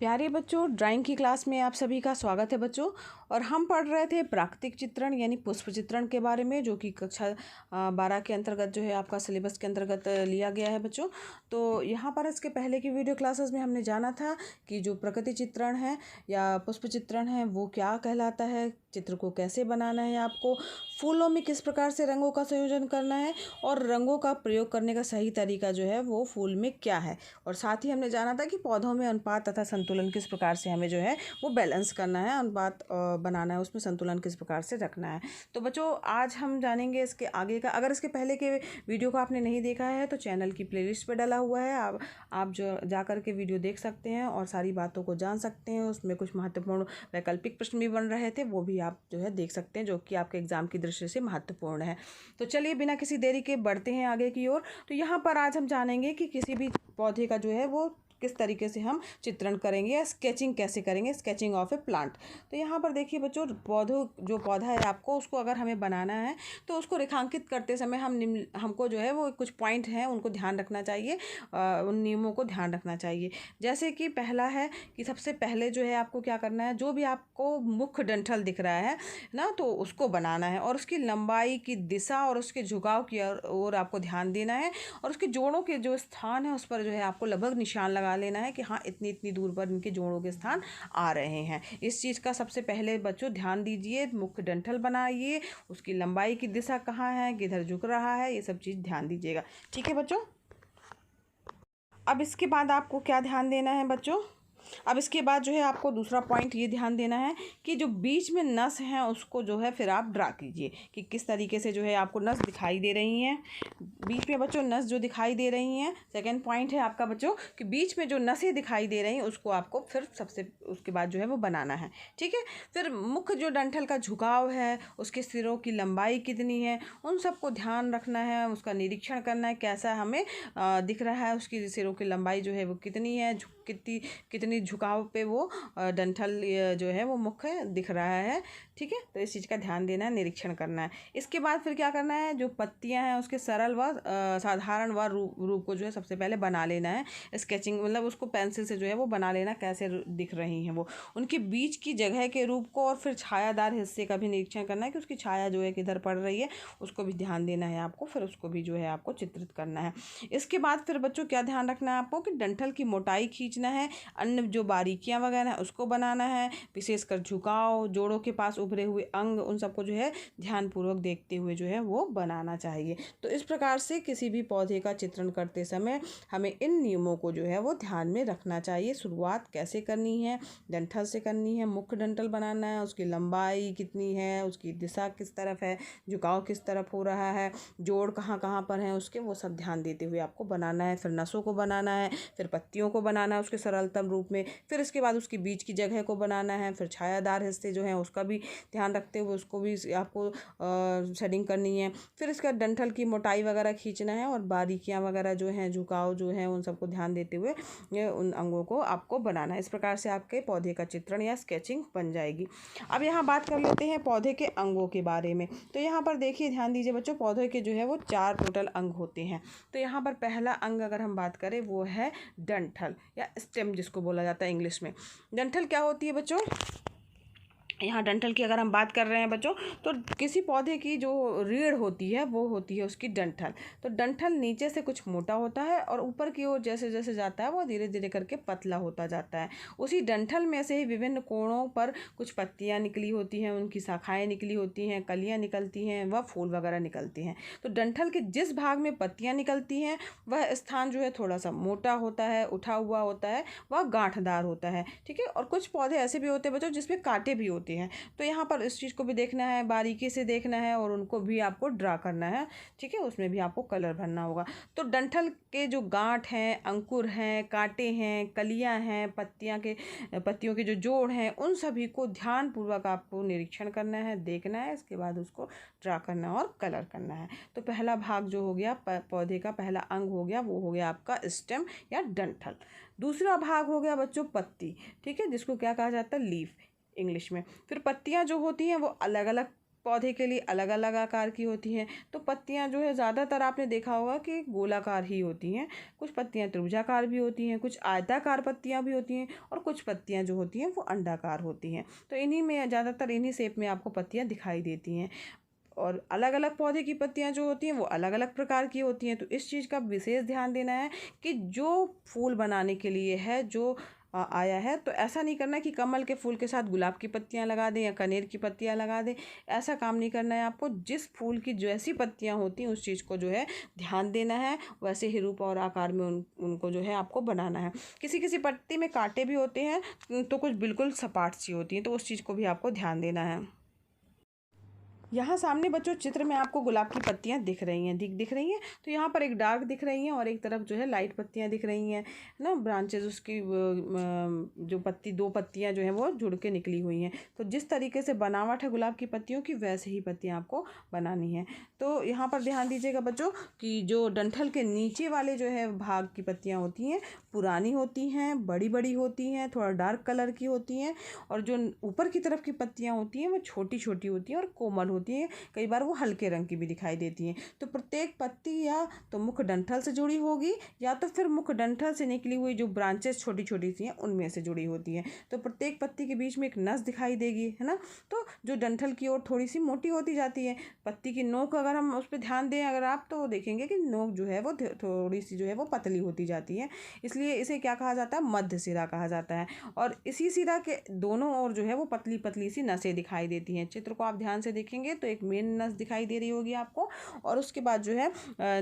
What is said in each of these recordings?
प्यारे बच्चों, ड्राइंग की क्लास में आप सभी का स्वागत है बच्चों। और हम पढ़ रहे थे प्राकृतिक चित्रण यानी पुष्प चित्रण के बारे में, जो कि कक्षा 12 के अंतर्गत जो है आपका सिलेबस के अंतर्गत लिया गया है बच्चों। तो यहाँ पर इसके पहले की वीडियो क्लासेस में हमने जाना था कि जो प्रकृति चित्रण है या पुष्प चित्रण है वो क्या कहलाता है, चित्र को कैसे बनाना है, आपको फूलों में किस प्रकार से रंगों का संयोजन करना है और रंगों का प्रयोग करने का सही तरीका जो है वो फूल में क्या है। और साथ ही हमने जाना था कि पौधों में अनुपात तथा संतुलन किस प्रकार से हमें जो है वो बैलेंस करना है, अनुपात बनाना है, उसमें संतुलन किस प्रकार से रखना है। तो बच्चों आज हम जानेंगे इसके आगे का। अगर इसके पहले के वीडियो को आपने नहीं देखा है तो चैनल की प्लेलिस्ट पे डाला हुआ है, आप जो जा कर के वीडियो देख सकते हैं और सारी बातों को जान सकते हैं। उसमें कुछ महत्वपूर्ण वैकल्पिक प्रश्न भी बन रहे थे, वो भी आप जो है देख सकते हैं, जो कि आपके एग्जाम की दृष्टि से महत्वपूर्ण है। तो चलिए बिना किसी देरी के बढ़ते हैं आगे की ओर। तो यहाँ पर आज हम जानेंगे कि किसी भी पौधे का जो है वो किस तरीके से हम चित्रण करेंगे या स्केचिंग कैसे करेंगे, स्केचिंग ऑफ ए प्लांट। तो यहाँ पर देखिए बच्चों, जो पौधा है आपको उसको अगर हमें बनाना है तो उसको रेखांकित करते समय हमको जो है वो कुछ पॉइंट हैं उनको ध्यान रखना चाहिए, उन नियमों को ध्यान रखना चाहिए। जैसे कि पहला है कि सबसे पहले जो है आपको क्या करना है, जो भी आपको मुख्य डंठल दिख रहा है ना, तो उसको बनाना है और उसकी लंबाई की दिशा और उसके झुकाव की ओर आपको ध्यान देना है। और उसके जोड़ों के जो स्थान है उस पर जो है आपको लगभग निशान लगा लेना है कि हाँ इतनी इतनी दूर पर इनके जोड़ों के स्थान आ रहे हैं। इस चीज़ का सबसे पहले बच्चों ध्यान दीजिए। मुख्य डंठल बनाइए, उसकी लंबाई की दिशा कहाँ है, किधर झुक रहा है, ये सब चीज़ ध्यान दीजिएगा। ठीक है बच्चों। अब इसके बाद आपको क्या ध्यान देना है बच्चों, अब इसके बाद जो है आपको दूसरा पॉइंट ये ध्यान देना है कि जो बीच में नस हैं उसको जो है फिर आप ड्रा कीजिए कि किस तरीके से जो है आपको नस दिखाई दे रही हैं। बीच में बच्चों नस जो दिखाई दे रही हैं, सेकंड पॉइंट है आपका बच्चों कि बीच में जो नसें दिखाई दे रही हैं उसको आपको फिर सबसे उसके बाद जो है वो बनाना है। ठीक है। फिर मुख्य जो डंठल का झुकाव है, उसके सिरों की लंबाई कितनी है, उन सबको ध्यान रखना है, उसका निरीक्षण करना है कैसा हमें दिख रहा है, उसकी सिरों की लंबाई जो है वो कितनी है, कितनी झुकाव पे वो डंठल जो है वो मुख्य दिख रहा है। ठीक है। तो इस चीज़ का ध्यान देना है, निरीक्षण करना है। इसके बाद फिर क्या करना है, जो पत्तियां हैं उसके सरल व साधारण व रूप को जो है सबसे पहले बना लेना है। स्केचिंग मतलब उसको पेंसिल से जो है वो बना लेना, कैसे दिख रही हैं वो, उनके बीच की जगह के रूप को और फिर छायादार हिस्से का भी निरीक्षण करना है कि उसकी छाया जो है किधर पड़ रही है, उसको भी ध्यान देना है आपको। फिर उसको भी जो है आपको चित्रित करना है। इसके बाद फिर बच्चों क्या ध्यान रखना है आपको कि डंठल की मोटाई खींचना है, अन्य जो बारीकियां वगैरह हैं उसको बनाना है, विशेषकर झुकाव, जोड़ों के पास उभरे हुए अंग, उन सबको जो है ध्यानपूर्वक देखते हुए जो है वो बनाना चाहिए। तो इस प्रकार से किसी भी पौधे का चित्रण करते समय हमें इन नियमों को जो है वो ध्यान में रखना चाहिए। शुरुआत कैसे करनी है, डंठल से करनी है, मुख्य डंठल बनाना है, उसकी लंबाई कितनी है, उसकी दिशा किस तरफ है, झुकाव किस तरफ हो रहा है, जोड़ कहाँ कहाँ पर हैं उसके, वो सब ध्यान देते हुए आपको बनाना है। फिर नसों को बनाना है, फिर पत्तियों को बनाना है उसके सरलतम रूप में, फिर इसके बाद उसकी बीच की जगह को बनाना है, फिर छायादार हिस्से जो हैं उसका भी ध्यान रखते हुए उसको भी आपको शेडिंग करनी है। फिर इसका डंठल की मोटाई वगैरह खींचना है और बारीकियां वगैरह जो हैं, झुकाव जो हैं, उन सबको ध्यान देते हुए उन अंगों को आपको बनाना है। इस प्रकार से आपके पौधे का चित्रण या स्केचिंग बन जाएगी। अब यहाँ बात कर लेते हैं पौधे के अंगों के बारे में। तो यहाँ पर देखिए, ध्यान दीजिए बच्चों, पौधे के जो है वो 4 टोटल अंग होते हैं। तो यहाँ पर पहला अंग अगर हम बात करें वो है डंठल या स्टेम जिसको बोला जाता है इंग्लिश में। डंठल क्या होती है बच्चों, यहाँ डंठल की अगर हम बात कर रहे हैं बच्चों, तो किसी पौधे की जो रीढ़ होती है वो होती है उसकी डंठल। तो डंठल नीचे से कुछ मोटा होता है और ऊपर की ओर जैसे जैसे जाता है वो धीरे धीरे करके पतला होता जाता है। उसी डंठल में से ही विभिन्न कोणों पर कुछ पत्तियाँ निकली होती हैं, उनकी शाखाएँ निकली होती हैं, कलियाँ निकलती हैं, वह फूल वगैरह निकलती हैं। तो डंठल के जिस भाग में पत्तियाँ निकलती हैं वह स्थान जो है थोड़ा सा मोटा होता है, उठा हुआ होता है, वह गांठदार होता है। ठीक है। और कुछ पौधे ऐसे भी होते हैं बच्चों जिसमें कांटे भी होते हैं। तो यहाँ पर इस चीज़ को भी देखना है, बारीकी से देखना है और उनको भी आपको ड्रा करना है। ठीक है। उसमें भी आपको कलर भरना होगा। तो डंठल के जो गांठ हैं, अंकुर हैं, कांटे हैं, कलियाँ हैं, पत्तियों के जो जोड़ हैं, उन सभी को ध्यानपूर्वक आपको निरीक्षण करना है, देखना है। इसके बाद उसको ड्रा करना और कलर करना है। तो पहला भाग जो हो गया, पौधे का पहला अंग हो गया, वो हो गया आपका स्टेम या डंठल। दूसरा भाग हो गया बच्चों पत्ती। ठीक है। जिसको क्या कहा जाता है, लीफ इंग्लिश में। फिर पत्तियां जो होती हैं वो अलग अलग पौधे के लिए अलग अलग आकार की होती हैं। तो पत्तियां जो है ज़्यादातर आपने देखा होगा कि गोलाकार ही होती हैं। कुछ पत्तियां त्रिभुजाकार भी होती हैं, कुछ आयताकार पत्तियां भी होती हैं, और कुछ पत्तियां जो होती हैं वो अंडाकार होती हैं। तो इन्हीं में ज़्यादातर इन्हीं शेप में आपको पत्तियां दिखाई देती हैं। और अलग अलग पौधे की पत्तियां जो होती हैं वो अलग अलग प्रकार की होती हैं। तो इस चीज़ का विशेष ध्यान देना है कि जो फूल बनाने के लिए है, जो आया है, तो ऐसा नहीं करना है कि कमल के फूल के साथ गुलाब की पत्तियां लगा दें या कनेर की पत्तियां लगा दें। ऐसा काम नहीं करना है आपको। जिस फूल की जैसी पत्तियां होती हैं उस चीज़ को जो है ध्यान देना है, वैसे ही रूप और आकार में उनको जो है आपको बनाना है। किसी किसी पत्ती में कांटे भी होते हैं, तो कुछ बिल्कुल सपाट सी होती हैं, तो उस चीज़ को भी आपको ध्यान देना है। यहाँ सामने बच्चों चित्र में आपको गुलाब की पत्तियाँ दिख रही हैं, दिख रही हैं। तो यहाँ पर एक डार्क दिख रही हैं और एक तरफ जो है लाइट पत्तियाँ दिख रही हैं, है ना। ब्रांचेज उसकी जो दो पत्तियाँ जो हैं वो जुड़ के निकली हुई हैं। तो जिस तरीके से बनावट है गुलाब की पत्तियों की, वैसे ही पत्तियाँ आपको बनानी है। तो यहाँ पर ध्यान दीजिएगा बच्चों कि जो डंठल के नीचे वाले जो है भाग की पत्तियाँ होती हैं, पुरानी होती हैं, बड़ी बड़ी होती हैं, थोड़ा डार्क कलर की होती हैं। और जो ऊपर की तरफ की पत्तियाँ होती हैं वो छोटी छोटी होती हैं और कोमल होती हैं। कई बार वो हल्के रंग की भी दिखाई देती हैं। तो प्रत्येक पत्ती या तो मुख्य डंठल से जुड़ी होगी, या तो फिर मुख्य डंठल से निकली हुई जो ब्रांचेस छोटी छोटी सी हैं उनमें से जुड़ी होती हैं। तो प्रत्येक पत्ती के बीच में एक नस दिखाई देगी, है ना। तो जो डंठल की ओर थोड़ी सी मोटी होती जाती है। पत्ती की नोक अगर हम उस पर ध्यान दें अगर आप, तो देखेंगे कि नोक जो है वो थोड़ी सी जो है वो पतली होती जाती है। इसलिए इसे क्या कहा जाता है, मध्य सिरा कहा जाता है। और इसी सिरा के दोनों ओर जो है वो पतली पतली सी नसें दिखाई देती हैं। चित्र को आप ध्यान से देखेंगे तो एक मेन नस दिखाई दे रही होगी आपको, और उसके बाद जो है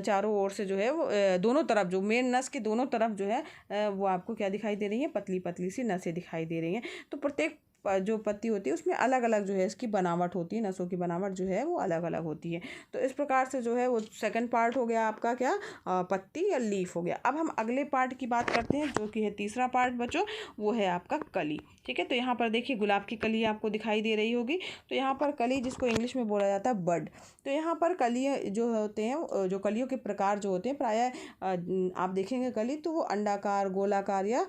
चारों ओर से जो है वो दोनों तरफ, जो मेन नस के दोनों तरफ जो है वो आपको क्या दिखाई दे रही है, पतली पतली सी नसें दिखाई दे रही हैं। तो प्रत्येक जो पत्ती होती है उसमें अलग अलग जो है इसकी बनावट होती है, नसों की बनावट जो है वो अलग अलग होती है। तो इस प्रकार से जो है वो सेकंड पार्ट हो गया आपका क्या, पत्ती या लीफ हो गया। अब हम अगले पार्ट की बात करते हैं जो कि है तीसरा पार्ट बच्चों, वो है आपका कली। ठीक है, तो यहाँ पर देखिए गुलाब की कली आपको दिखाई दे रही होगी। तो यहाँ पर कली, जिसको इंग्लिश में बोला जाता है बड, तो यहाँ पर कली जो होते हैं, जो कलियों के प्रकार जो होते हैं, प्रायः आप देखेंगे कली तो वो अंडाकार, गोलाकार या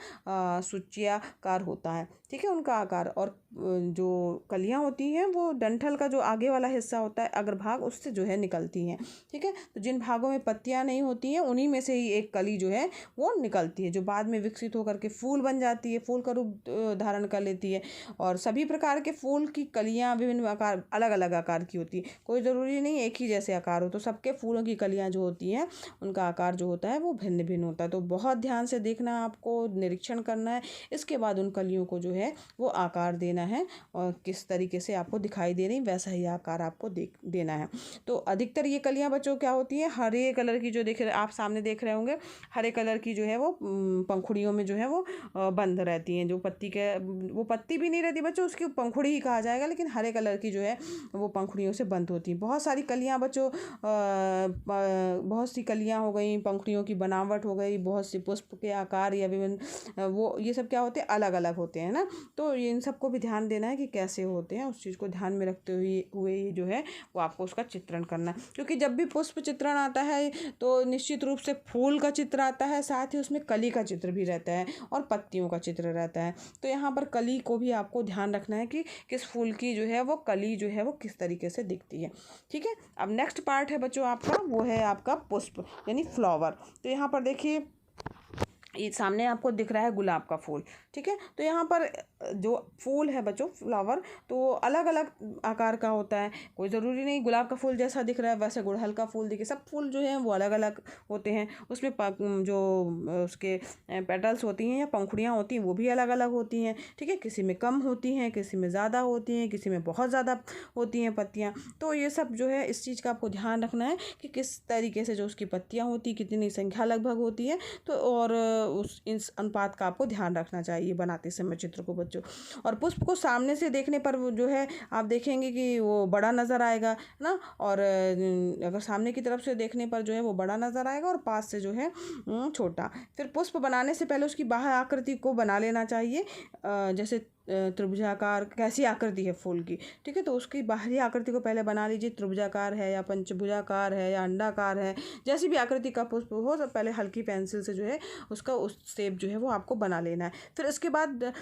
सूच्याकार होता है। ठीक है, उनका आकार। और जो कलियाँ होती हैं वो डंठल का जो आगे वाला हिस्सा होता है, अग्रभाग, उससे जो है निकलती हैं। ठीक है, तो जिन भागों में पत्तियाँ नहीं होती हैं उन्हीं में से ही एक कली जो है वो निकलती है, जो बाद में विकसित होकर के फूल बन जाती है, फूल का रूप धारण कर लेती है। और सभी प्रकार के फूल की कलियाँ विभिन्न आकार, अलग अलग आकार की होती है। कोई ज़रूरी नहीं एक ही जैसे आकार हो। तो सबके फूलों की कलियाँ जो होती हैं उनका आकार जो होता है वो भिन्न भिन्न होता है। तो बहुत ध्यान से देखना, आपको निरीक्षण करना है। इसके बाद उन कलियों को जो है वो आकार देना है, और किस तरीके से आपको दिखाई दे रही वैसा ही आकार आपको देना है। तो अधिकतर ये कलियां बच्चों क्या होती हैं, हरे कलर की, जो आप सामने देख रहे होंगे, हरे कलर की जो है वो पंखुड़ियों में जो है वो बंद रहती हैं। जो पत्ती के, वो पत्ती भी नहीं रहती बच्चों, उसकी पंखुड़ी ही कहा जाएगा, लेकिन हरे कलर की जो है वो पंखुड़ियों से बंद होती हैं। बहुत सारी कलियां बच्चों, बहुत सी कलियां हो गई, पंखुड़ियों की बनावट हो गई, बहुत सी पुष्प के आकार या विभिन्न वो ये सब क्या होते हैं, अलग अलग होते हैं ना। तो इन सबको भी ध्यान देना है कि कैसे होते हैं, उस चीज़ को ध्यान में रखते हुए ये जो है वो आपको उसका चित्रण करना है। क्योंकि जब भी पुष्प चित्रण आता है तो निश्चित रूप से फूल का चित्र आता है, साथ ही उसमें कली का चित्र भी रहता है और पत्तियों का चित्र रहता है। तो यहाँ पर कली को भी आपको ध्यान रखना है कि किस फूल की जो है वो कली जो है वो किस तरीके से दिखती है। ठीक है, अब नेक्स्ट पार्ट है बच्चों आपका, वो है आपका पुष्प यानी फ्लावर। तो यहाँ पर देखिए ये सामने आपको दिख रहा है गुलाब का फूल। ठीक है, तो यहाँ पर जो फूल है बच्चों, फ्लावर, तो अलग अलग आकार का होता है। कोई ज़रूरी नहीं गुलाब का फूल जैसा दिख रहा है वैसे गुड़हल का फूल दिखे। सब फूल जो हैं वो अलग अलग होते हैं। उसमें जो उसके पेटल्स होती हैं या पंखुड़ियाँ होती हैं वो भी अलग अलग होती हैं। ठीक है, किसी में कम होती हैं, किसी में ज़्यादा होती हैं, किसी में बहुत ज़्यादा होती हैं पत्तियाँ। तो ये सब जो है इस चीज़ का आपको ध्यान रखना है कि किस तरीके से जो उसकी पत्तियाँ होती, कितनी संख्या लगभग होती है। तो और इस अनुपात का आपको ध्यान रखना चाहिए बनाते समय चित्र को बच्चों। और पुष्प को सामने से देखने पर वो जो है आप देखेंगे कि वो बड़ा नज़र आएगा ना, और अगर सामने की तरफ से देखने पर जो है वो बड़ा नज़र आएगा और पास से जो है छोटा। फिर पुष्प बनाने से पहले उसकी बाह्य आकृति को बना लेना चाहिए। जैसे त्रिभुजाकार कैसी आकृति है फूल की, ठीक है। तो उसकी बाहरी आकृति को पहले बना लीजिए, त्रिभुजाकार है या पंचभुजाकार है या अंडाकार है, जैसी भी आकृति का पुष्प हो तो पहले हल्की पेंसिल से जो है उसका उस शेप जो है वो आपको बना लेना है। फिर उसके बाद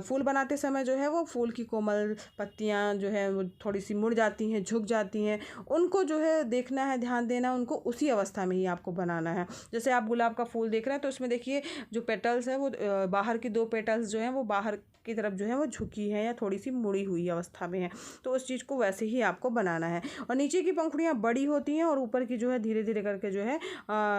फूल बनाते समय जो है वो फूल की कोमल पत्तियाँ जो है वो थोड़ी सी मुड़ जाती हैं, झुक जाती हैं, उनको जो है देखना है, ध्यान देना, उनको उसी अवस्था में ही आपको बनाना है। जैसे आप गुलाब का फूल देख रहे हैं तो उसमें देखिए जो पेटल्स है वो बाहर की 2 पेटल्स जो हैं वो बाहर की तरफ जो है वो झुकी है या थोड़ी सी मुड़ी हुई अवस्था में है, तो उस चीज़ को वैसे ही आपको बनाना है। और नीचे की पंखुड़ियाँ बड़ी होती हैं और ऊपर की जो है धीरे धीरे करके जो है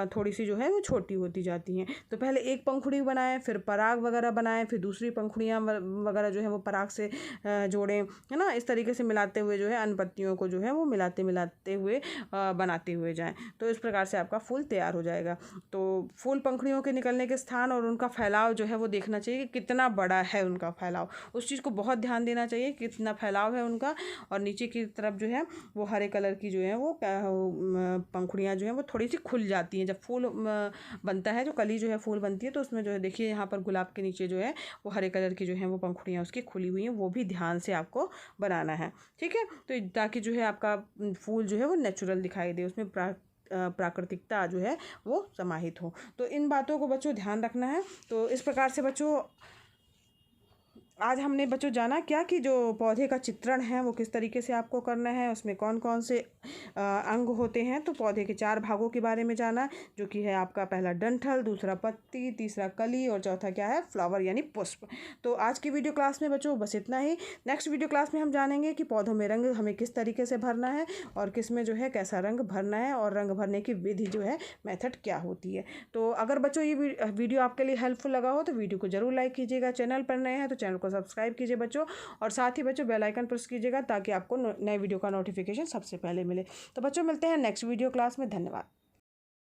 थोड़ी सी जो है वो छोटी होती जाती हैं। तो पहले एक पंखुड़ी बनाएं, फिर पराग वगैरह बनाएं, फिर दूसरी पंखुड़ियाँ वगैरह जो है वो पराग से जोड़ें, है ना। इस तरीके से मिलाते हुए जो है अन्न पत्तियों को जो है वो मिलाते मिलाते हुए बनाते हुए जाएं, तो इस प्रकार से आपका फूल तैयार हो जाएगा। तो फूल पंखुड़ियों के निकलने के स्थान और उनका फैलाव जो है वो देखना चाहिए कि कितना बड़ा है उनका फैलाव, उस चीज़ को बहुत ध्यान देना चाहिए कितना फैलाव है उनका। और नीचे की तरफ जो है वो हरे कलर की जो है वो पंखुड़ियाँ जो हैं वो थोड़ी सी खुल जाती हैं जब फूल बनता है, जो कली जो है फूल बनती है तो उसमें जो है देखिए यहाँ पर गुलाब के नीचे जो है वो हरे कलर की जो है वो पंखुड़ियाँ उसकी खुली हुई हैं, वो भी ध्यान से आपको बनाना है, ठीक है। तो ताकि जो है आपका फूल जो है वो नेचुरल दिखाई दे, उसमें प्राकृतिकता जो है वो समाहित हो। तो इन बातों को बच्चों ध्यान रखना है। तो इस प्रकार से बच्चों आज हमने बच्चों जाना क्या कि जो पौधे का चित्रण है वो किस तरीके से आपको करना है, उसमें कौन कौन से अंग होते हैं। तो पौधे के 4 भागों के बारे में जाना, जो कि है आपका पहला डंठल, दूसरा पत्ती, तीसरा कली और चौथा क्या है फ्लावर यानी पुष्प। तो आज की वीडियो क्लास में बच्चों बस इतना ही। नेक्स्ट वीडियो क्लास में हम जानेंगे कि पौधों में रंग हमें किस तरीके से भरना है और किस में जो है कैसा रंग भरना है और रंग भरने की विधि जो है मेथड क्या होती है। तो अगर बच्चों ये वीडियो आपके लिए हेल्पफुल लगा हो तो वीडियो को जरूर लाइक कीजिएगा, चैनल पर नए हैं तो चैनल को सब्सक्राइब कीजिए बच्चों, और साथ ही बच्चों बेल आइकन प्रेस कीजिएगा ताकि आपको नए वीडियो का नोटिफिकेशन सबसे पहले मिले। तो बच्चों मिलते हैं नेक्स्ट वीडियो क्लास में, धन्यवाद।